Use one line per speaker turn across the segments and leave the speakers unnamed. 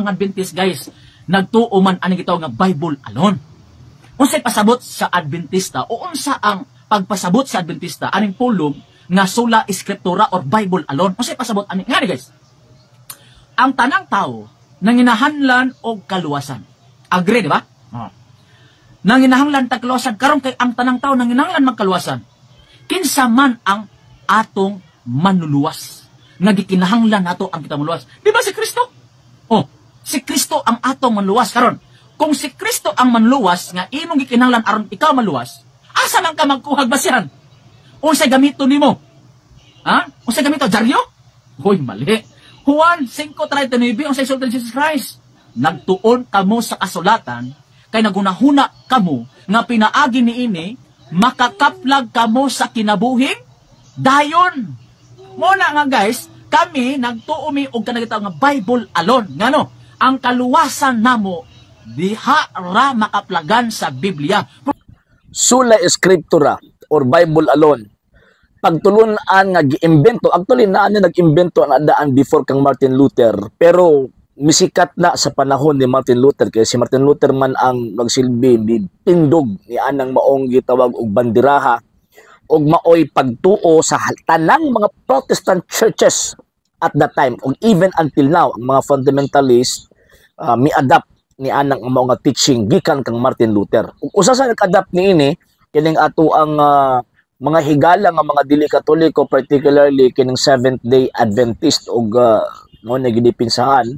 Adventist guys, nagtuo man ani gitawag nga Bible alone. Unsay pasabot sa Adventista o unsa ang pagpasabot sa Adventista aning pulong nga sola eskriptura or Bible alone? Unsay pasabot ani ngani guys? Ang tanang tao nanginahanglan og kaluwasan. Agree di ba? Nanginahanglan ta kaluwasan karon kay ang tanang tao nanginahanglan magkaluwasan. Kinsa man ang atong manluluwas nga gikinahanglan nato ang kita manluwas. Di ba si Kristo? Oh, si Kristo ang atong manluwas karon. Kung si Kristo ang manluwas nga imong gikinahanglan aron ikaw manluwas, asa man ka magkuhag basihan? Unsay gamito nimo? Ha? Unsay gamito dyaryo? Hoy, mali. Juan 5:39 unsay sultan ni Jesus Christ? Nagtuon kamo sa kasulatan kay nagunahuna kamo nga pinaagi niini makakaplag kamo sa kinabuhing dayon. Muna nga guys, kami nagtuumi og kanagita nga Bible alone. Ngano? Ang kaluwasan namo diha ra makaplagan sa Biblia.
Sola Escriptura or Bible alone. Pagtulunan nga giimbento, actually naa nag-imbento ang adaan before kang Martin Luther, pero misikat na sa panahon ni Martin Luther kay si Martin Luther man ang nagsilbi ni tindog ni anang maong gitawag og bandiraha og maoy pagtuo sa tanang mga Protestant churches at that time og even until now ang mga fundamentalist mi-adapt ni anang mga teaching gikan kang Martin Luther. Ug usa sa nag-adapt niini kining ato ang mga higala nga mga dili Katoliko, particularly kining Seventh-day Adventist ug mo nagidipinsahan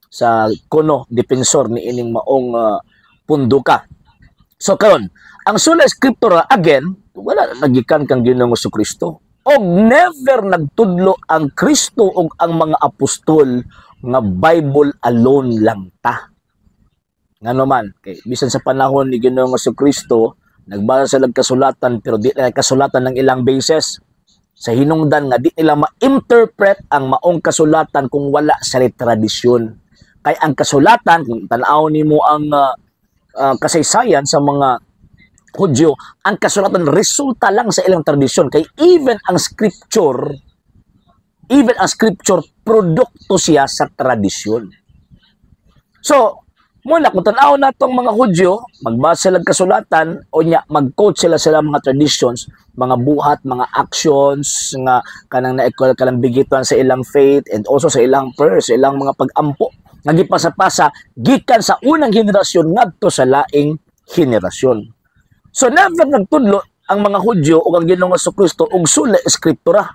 sa kuno depensor ni ining maong punduka. So karon, ang sola escriptura again wala nagikan kang Ginoong Jesucristo. Og never nagtudlo ang Kristo ug ang mga apostol nga Bible alone lang ta. Ngano man, kay bisan sa panahon ni Ginoong Jesucristo, nagbasa sila kasulatan pero di na kasulatan ng ilang bases. Sa hinungdan nga di nila ma-interpret ang maong kasulatan kung wala sa tradisyon. Kay ang kasulatan, kung tanaw nimo ang kasaysayan sa mga Hudyo, ang kasulatan resulta lang sa ilang tradisyon. Kay even ang scripture produkto siya sa tradisyon. So, muna kung tanaw na itong mga Hudyo, magbasa sila kasulatan o niya, mag-quote sila mga traditions, mga buhat, mga actions, nga kanang na-equal kalambigituan sa ilang faith and also sa ilang prayers, sa ilang mga pag-ampo. Nagipasa-pasa, gikan sa unang henerasyon ngadto sa laing henerasyon. So never nagtudlo ang mga Hudyo o ang Ginoong Jesucristo og sola eskriptura.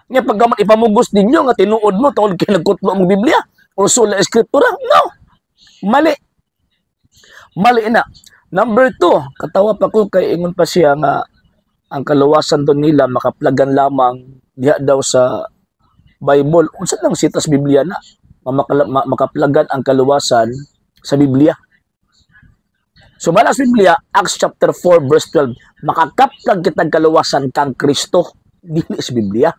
Nga pagkaman ipamugos ninyo nga tinuod mo tungod kay nagkutlo ang Biblia o sola eskriptura, no. Mali. Mali na. Number 2, katawa pa ko kay ingon pa siya nga ang kaluwasan do nila makaplagan lamang diha daw sa Bible. Unsa lang sitas Biblia na makaplagan ang kaluwasan sa Biblia. So malas Biblia, Acts chapter 4 verse 12, makakaplag kitang kaluwasan kang Kristo, dili sa Biblia.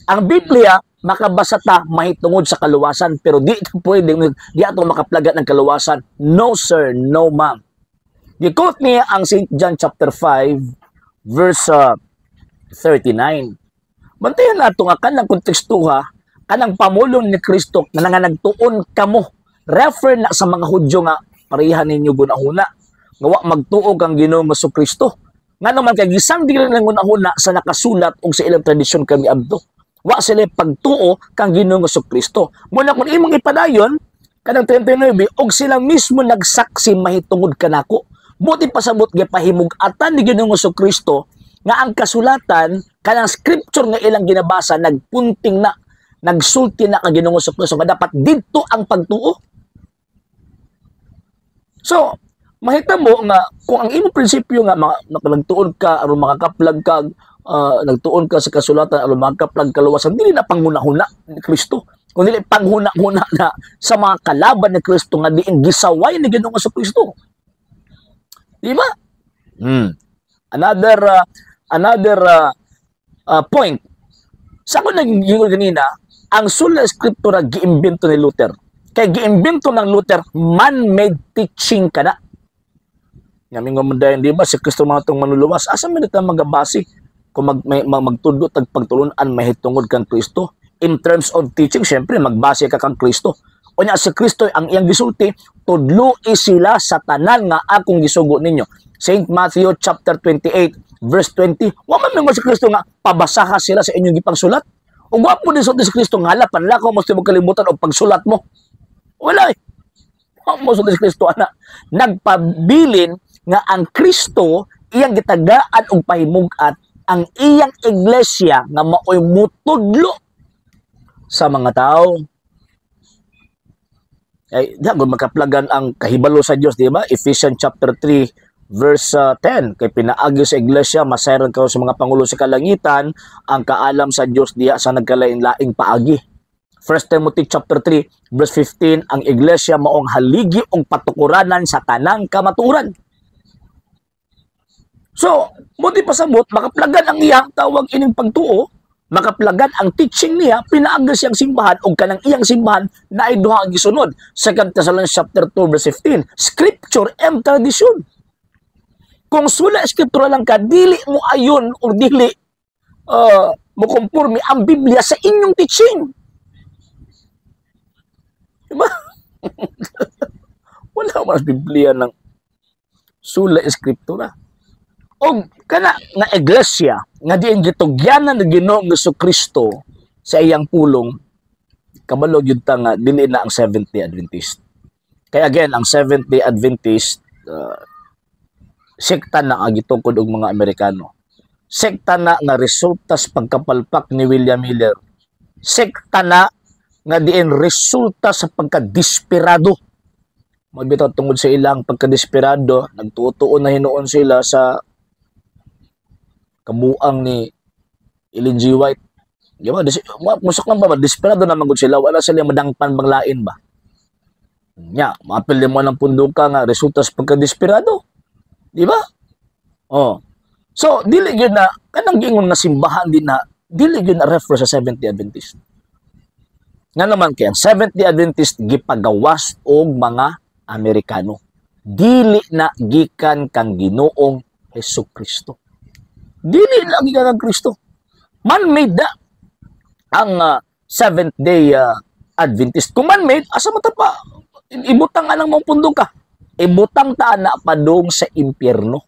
Ang Biblia, makabasa ta mahitungod sa kaluwasan, pero di pwede, di ato makaplagan ng kaluwasan. No sir, no ma'am. Di-quote niya ang St. John chapter 5 verse 39. Bantayan nato nga kanang kontekstuha, kanang pamulong ni Kristo na nga nagtuon kamo. Refer na sa mga Hudyo nga parehan ninyo gunahuna nga wa magtuog ang Ginoong Jesucristo. Nga naman kay gisang dili lang gunahuna sa nakasulat og sa ilang tradisyon kami abdo. Wa sila pagtuo kang Ginoong Jesucristo. Muna kung imong ipadayon kanang 39 og sila mismo nagsaksi mahitungod kanako. Buti pasabot gipahimug-atan ni Ginoong Jesucristo nga ang kasulatan kanang scripture nga ilang ginabasa nagpunting na nagsulti na kang Ginoong Jesucristo nga dapat didto ang pagtuo. So, mahitabo nga kung ang imong prinsipyo nga nagtuon ka aron makakaplag ka nagtuon ka sa kasulatan aron makakaplag kaluwasan, dili na panghuna-huna ni Kristo. Kung dili panghuna-huna na sa mga kalaban ni Kristo nga diin gisaway ni Ginoong Jesucristo. Di ba? Another point. Sa ako nagingol kanina, ang sola escriptura giimbento ni Luther. Kay giimbento ng Luther, man-made teaching ka na. Ngamin nga mundayan, di ba, si Kristo mga itong manluluwas, asa man ito magabasi kung magtudlo, tagpagtulunan, mahitungod kang Kristo. In terms of teaching, syempre, magbase ka kang Kristo. O niya si Kristo ang iyang gisulti, tudloi sila sa tanan nga akong gisugo ninyo. St. Matthew chapter 28 verse 20. Wa man mo si Kristo nga pabasaha sila sa inyong gipangsulat. O gwapo din sa si Kristo nga hala panlakaw mo sa kalibutan o pagsulat mo. Wala eh. Wa mo si Kristo ana. Nagpabilin nga ang Kristo iyang gitagaan og pahimugat ang iyang iglesia nga maoy mutudlo sa mga tao. Ay, dagon makaplagan ang kahibalo sa Dios, di ba? Ephesians chapter 3 verse 10, kay pinaagi sa iglesia masayron kayo sa mga pangulo sa kalangitan ang kaalam sa Dios diha sa nagkalain-laing paagi. 1 Timothy chapter 3 verse 15, ang iglesia maong haligi og patukuranan sa tanang kamatuoran. So, buti pasabot, makaplagan ang iyang tawag ining pagtuo, makaplagan ang teaching niya, pinaaga siyang simbahan o kanang iyang simbahan na ay duha ang gisunod. 2 Thessalonians chapter 2 verse 15, scripture and tradition. Kung sula eskriptura lang ka, dili mo ayon o dili mo conforme ang Biblia sa inyong teaching. Diba? Wala mas Biblia ng sula eskriptura. O kana nga iglesia nga diin gitugyanan ng Ginoong Jesucristo sa iyang pulong, kabalo gyud ta nga dili na ang Seventh-day Adventist. Kaya again, ang Seventh-day Adventist sekta na ang gitungkod og mga Amerikano. Sekta na nga resulta sa pagkapalpak ni William Miller. Sekta na nga diin resulta sa pagkadesperado. Magbitaw tungod sa ilang pagkadesperado, nagtutuon na hinuon sila sa kabuang ni Ellen G. White. Diba? Musak lang ba? Desperado naman gud sila. Wala sila madangpan bang lain ba? Nya, maapil mo ng punduka nga resulta sa pagka-desperado. Diba? Oh. So, dili yun na, kanang gingon na simbahan din na, dili yun na refer sa Seventh-day Adventist. Nga naman kaya, Seventh-day Adventist gipagawas og mga Amerikano. Dili na gikan kang Ginoong Hesukristo. Dili lagi ka ng Kristo. Man-made na ang Seventh-day Adventist. Kung man-made, asa mo ta pa? Ibutang anang mong pundo ka. Ibutang ta na padung sa impyerno.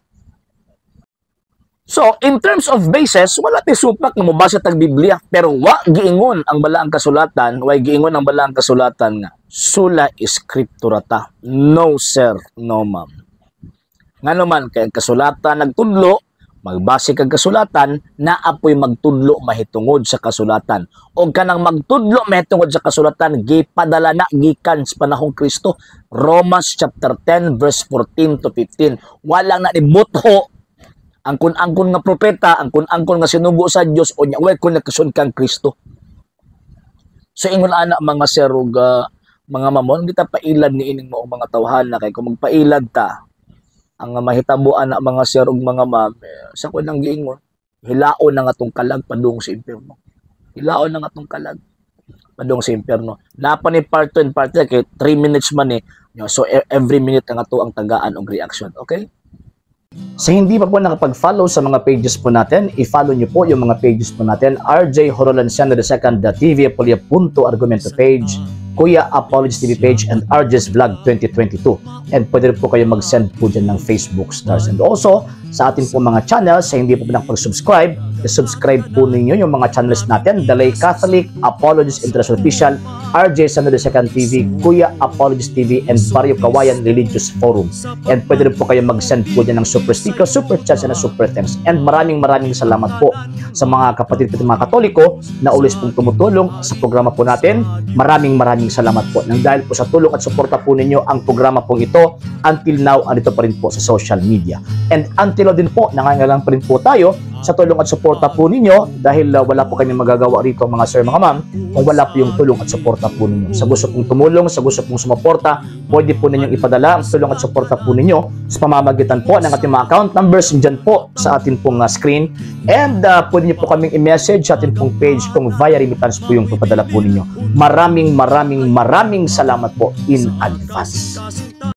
So, in terms of basis, wala ti supak na mabasa tag Biblia. Pero wa giingon ang balaang kasulatan, wa giingon ang balaang kasulatan nga sula scriptura ta. No sir, no ma'am. Nga naman, kaya kasulatan nagtudlo, magbase kag kasulatan na apoy magtudlo mahitungod sa kasulatan. O kanang magtudlo mahitungod sa kasulatan gipadala na gikan sa panahong Kristo. Romans chapter 10 verse 14 to 15. Walang na nibutho ang kun-angkon nga propeta, ang kun-angkon nga sinugo sa Dios o nya way kun nakasun kang Kristo. So ingon ana mga serug mga mamon, kita pailad ni ining mo mga tawhana kay kung magpailad ta ang mahitabuan na mga sir ug mga ma'am, sa ko nang giingon, hilaon na nga tong kalag padung sa impyerno. Hilaon na nga tong kalag padung sa impyerno. Napa ni part 2 and part 3 kay 3 minutes man ni. So every minute nga to ang tagaan og reaction, okay? Sa hindi pa po nakapag-follow sa mga pages po natin, i-follow nyo po yung mga pages po natin. RJ Horolanciano II TV Apolia Punto Argumento page, Kuya Apologist TV page, and RJ's Vlog 2022. And pwede rin po kayo mag-send po dyan ng Facebook stars. And also, sa ating po mga channels, sa hindi po nakapag-subscribe, subscribe po ninyo yung mga channels natin, Dalay Catholic, Apologist International Official, RJ Sano II TV, Kuya Apologist TV, and Barrio Kawayan Religious Forum. And pwede rin po kayo mag-send po dyan ng super sticker, super chats, and super thanks. And maraming salamat po sa mga kapatid at mga Katoliko na ulis pong tumutulong sa programa po natin. Maraming salamat po. Nang dahil po sa tulong at suporta po ninyo, ang programa pong ito, until now, andito pa rin po sa social media. And until now din po, nangangailangan pa rin po tayo sa tulong at suporta po ninyo dahil wala po kami magagawa rito mga sir, mga ma'am, kung wala po yung tulong at suporta po ninyo. Sa gusto pong tumulong, sa gusto pong sumuporta, pwede po ninyong ipadala ang tulong at suporta po ninyo sa pamamagitan po ng ating mga account numbers dyan po sa ating pong screen. And pwede nyo po kaming i-message sa ating pong page kung via remittance po yung papadala po ninyo. Maraming salamat po in advance.